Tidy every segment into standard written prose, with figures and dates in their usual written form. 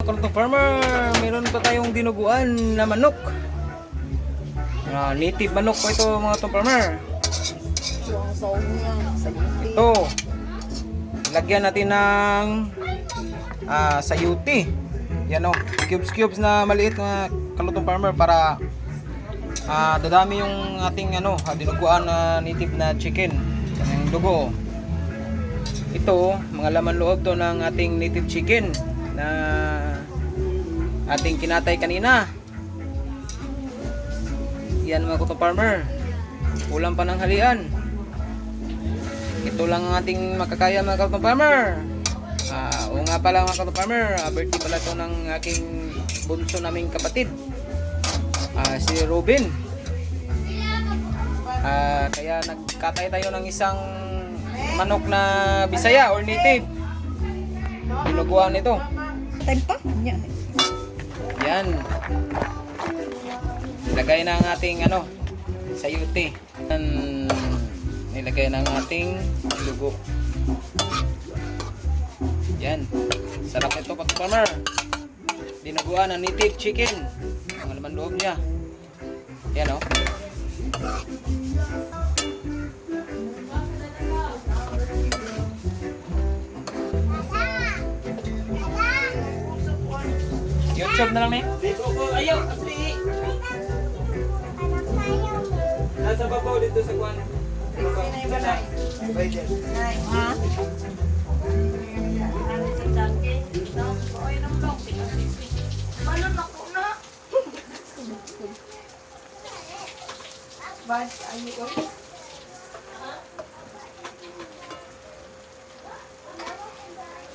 Kalutong Farmer, meron pa tayong dinuguan na manok. Native manok po ito mga Kalutong Farmer. Ito, lagyan natin ng sayuti. Yan o, cubes na maliit na Kalutong Farmer para dadami yung ating dinuguan na native na chicken. Yung dugo. Ito, mga laman loob to ng ating native chicken na ating kinatay kanina. Yan mga Kalutong Farmer, kulang pa ng halian. Ito lang ang ating makakaya mga Kalutong Farmer. Oo nga pala mga Kalutong Farmer, birthday pala ito ng aking bunso naming kapatid, si Robin. Kaya nagkatay tayo ng isang manok na Bisaya or native. Dinuguan ito. Time pa? Yan. Ilagay na ang ating sayuti. Nilagay na ang ating dugo. Yan. Sarap ito Kalutong Farmer. Dinuguan ng native chicken. Ang laman loob niya. Yan o. YouTube na lang eh. Ayaw, ati. Nasa babaw dito sa kuwan. Ha? Bas, ayo.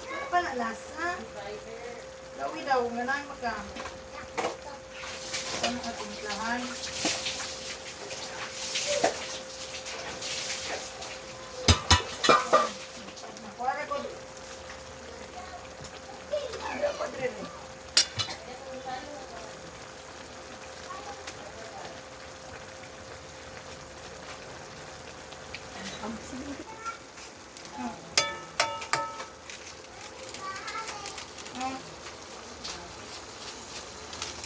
Apa nak lasa? Dawi daw nga nang maka. Ano ating lahan? Nakuha ko. Ada pa din.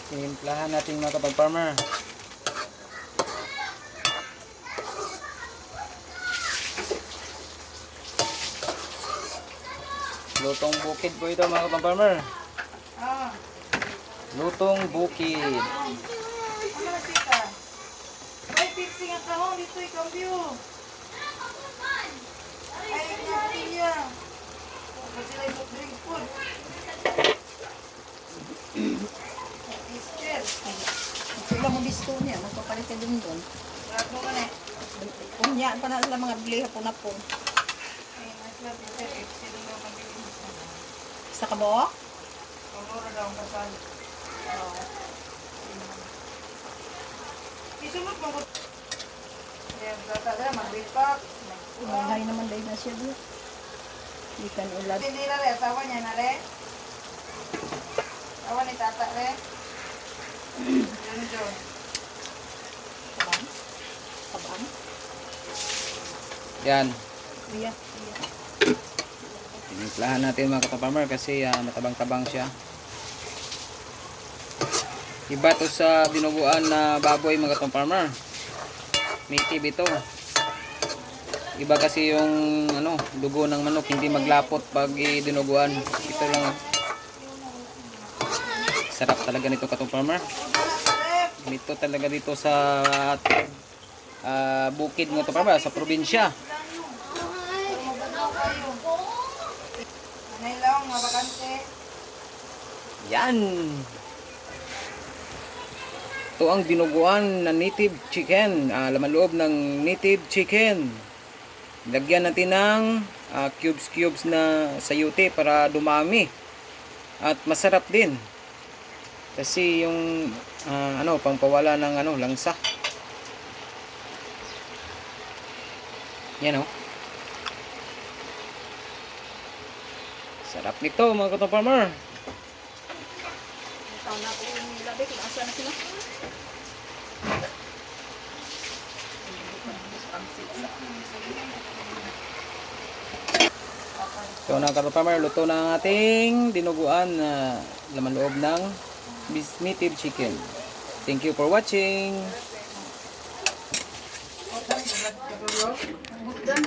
Timplahan natin mga Kalutong Farmer. Lutong bukid po ito mga Kalutong Farmer. Lutong bukid. Ano na sita? Ay, fixing at ako dito ikaw view. Ay, napiya. Kasi lang yung drink food. Sila mo bisto niya, magpapalit ka dun dun. Lahat mo ka na eh. Kunyaan pa na sila mga bili hapon-hapon. Sa kabo? Pamura daw ang kasal. Isunod mo ko. Yan, bata na, mag-repack. Bahay naman dahil na siya doon. Ikan ulat. Hindi na rin, asawa niya na rin. Asawa ni tata rin. Yun. Kabang? Kabang? Yan. Iya. Timplahan natin mga Kalutong Farmer kasi matabang-tabang siya. Iba to sa dinuguan na baboy mga Kalutong Farmer. Native ito. Iba kasi yung dugo ng manok hindi maglapot pag dinuguan. Ito lang. Sarap talaga nito Kalutong Farmer. Ito talaga dito sa bukid mga Kalutong Farmer, sa probinsya. Yan. Ito ang dinuguan na native chicken. Laman loob ng native chicken. Lagyan natin ng cubes na sayuti para dumami. At masarap din. Kasi yung pangpawala ng langsa. Yan o. Sarap nito mga Kalutong Farmer. Taon na ako yung labi, kung asa na sila. So na Kalutong Farmer, luto na ang ating dinuguan na laman loob ng native chicken. Thank you for watching. Dan,